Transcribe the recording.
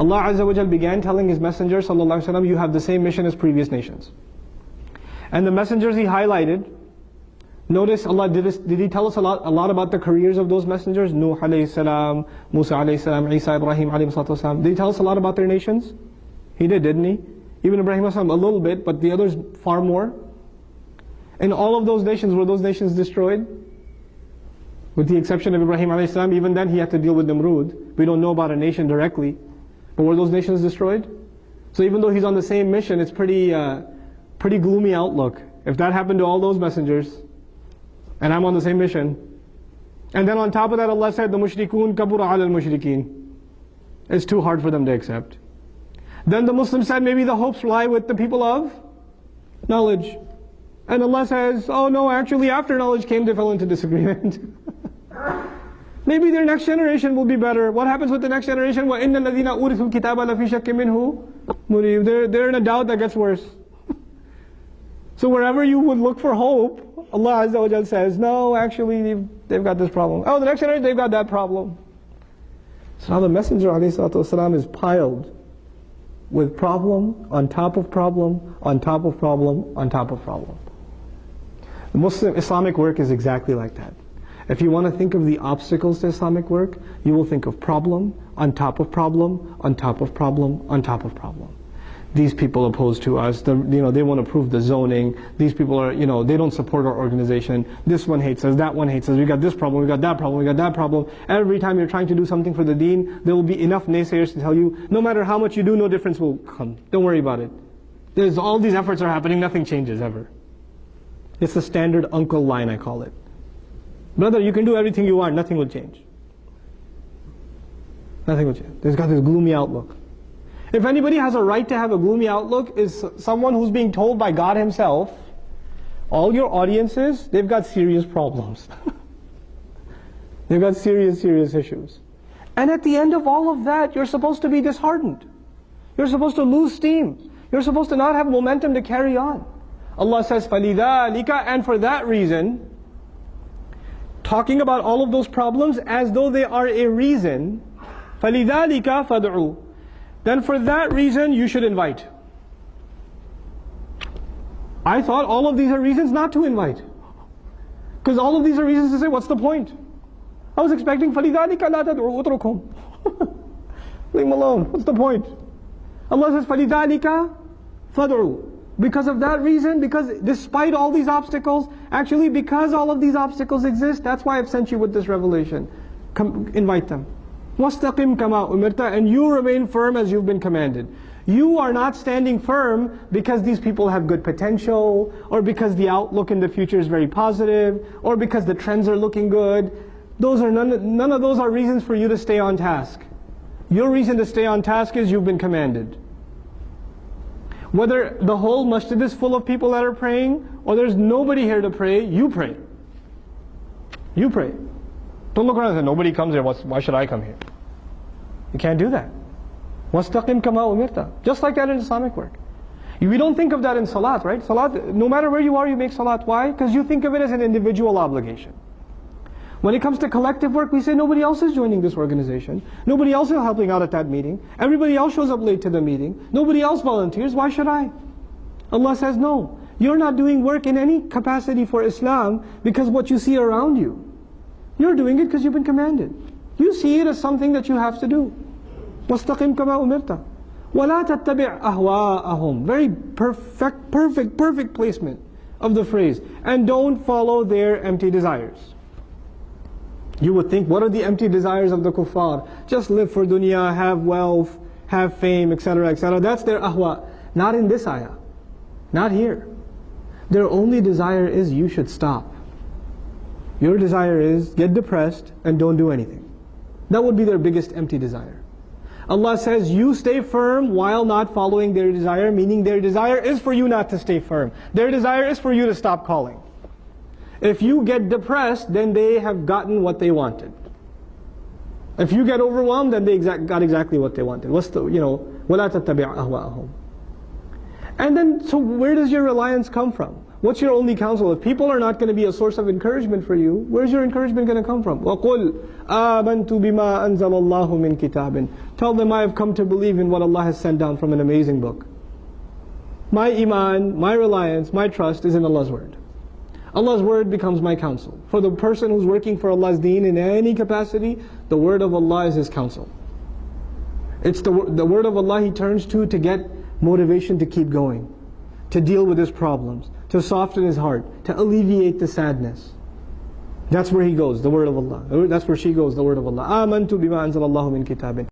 Allah Azza wa Jal began telling His Messenger sallallahu alaihi wasallam, you have the same mission as previous nations. And the messengers He highlighted, notice Allah did He tell us a lot about the careers of those messengers? Nuh alayhi salam, Musa alayhi salam, Isa, Ibrahim alayhi salatu salam. Did He tell us a lot about their nations? He did, didn't He? Even Ibrahim alayhi salam a little bit, but the others far more. And all of those nations, were those nations destroyed? With the exception of Ibrahim alayhi salam, even then he had to deal with Namrud. We don't know about a nation directly. But were those nations destroyed? So even though he's on the same mission, it's pretty gloomy outlook. If that happened to all those messengers, and I'm on the same mission. And then on top of that, Allah said, the mushrikun kabura ala al-mushrikeen. It's too hard for them to accept. Then the Muslims said, maybe the hopes lie with the people of knowledge. And Allah says, oh no, actually after knowledge came, they fell into disagreement. Maybe their next generation will be better. What happens with the next generation? وَإِنَّ الَّذِينَ أُورِثُوا الْكِتَابَ لَفِي شَكٍّ مِّنْهُ مُرِيبٍ. They're in a doubt that gets worse. So wherever you would look for hope, Allah Azza wa Jal says, no, actually they've got this problem. Oh, the next generation, they've got that problem. So now the Messenger ﷺ is piled with problem on top of problem, on top of problem, on top of problem. The Muslim Islamic work is exactly like that. If you want to think of the obstacles to Islamic work, you will think of problem, on top of problem, on top of problem, on top of problem. These people oppose to us, they want to approve the zoning, these people are, they don't support our organization, this one hates us, that one hates us, we got this problem, we got that problem, we got that problem. Every time you're trying to do something for the deen, there will be enough naysayers to tell you, no matter how much you do, no difference will come. Don't worry about it. There's all these efforts are happening, nothing changes ever. It's the standard uncle line, I call it. Brother, you can do everything you want, nothing will change. Nothing will change. They've got this gloomy outlook. If anybody has a right to have a gloomy outlook, is someone who's being told by God Himself, all your audiences, they've got serious problems. They've got serious issues. And at the end of all of that, you're supposed to be disheartened. You're supposed to lose steam. You're supposed to not have momentum to carry on. Allah says, فَلِذَلِكَ, and for that reason, talking about all of those problems as though they are a reason, فَلِذَلِكَ فَادْعُوا, then for that reason you should invite. I thought all of these are reasons not to invite. Because all of these are reasons to say, what's the point? I was expecting, فَلِذَلِكَ لَا تَدْعُوا أُتْرُكُمْ. Leave them alone, what's the point? Allah says, فَلِذَلِكَ فَادْعُوا. Because of that reason, because despite all these obstacles, actually because all of these obstacles exist, that's why I've sent you with this revelation. Come, invite them. وَاسْتَقِمْ كَمَا أُمِرْتَ, and you remain firm as you've been commanded. You are not standing firm because these people have good potential, or because the outlook in the future is very positive, or because the trends are looking good. Those are none of those are reasons for you to stay on task. Your reason to stay on task is you've been commanded. Whether the whole masjid is full of people that are praying, or there's nobody here to pray, you pray. You pray. Don't look around and say, nobody comes here, why should I come here? You can't do that. وَاسْتَقِمْ كَمَا أُمِرْتَ. Just like that in Islamic work. We don't think of that in salat, right? Salat, no matter where you are, you make salat. Why? Because you think of it as an individual obligation. When it comes to collective work, we say nobody else is joining this organization. Nobody else is helping out at that meeting. Everybody else shows up late to the meeting. Nobody else volunteers. Why should I? Allah says, no. You're not doing work in any capacity for Islam because what you see around you. You're doing it because you've been commanded. You see it as something that you have to do. وَاسْتَقِمْ كَمَا أُمِرْتَ وَلَا تَتَّبِعْ أَهْوَاءَهُمْ. Very perfect placement of the phrase. And don't follow their empty desires. You would think, what are the empty desires of the kuffar? Just live for dunya, have wealth, have fame, etc., etc. That's their ahwa. Not in this ayah. Not here. Their only desire is you should stop. Your desire is get depressed and don't do anything. That would be their biggest empty desire. Allah says you stay firm while not following their desire, meaning their desire is for you not to stay firm. Their desire is for you to stop calling. If you get depressed, then they have gotten what they wanted. If you get overwhelmed, then they got exactly what they wanted. What's the, وَلَا تَتَّبِعْ أَهْوَاءَهُمْ. And then, so where does your reliance come from? What's your only counsel? If people are not going to be a source of encouragement for you, where's your encouragement going to come from? وَقُلْ آمَنْتُ بِمَا أَنزَلَ اللَّهُ مِنْ كِتَابٍ. Tell them I have come to believe in what Allah has sent down from an amazing book. My iman, my reliance, my trust is in Allah's word. Allah's word becomes my counsel. For the person who's working for Allah's deen in any capacity, the word of Allah is his counsel. It's the word of Allah he turns to get motivation to keep going, to deal with his problems, to soften his heart, to alleviate the sadness. That's where he goes, the word of Allah. That's where she goes, the word of Allah. آمَنْتُ بِمَا أَنزَلَ اللَّهُ مِنْ كِتَابٍ.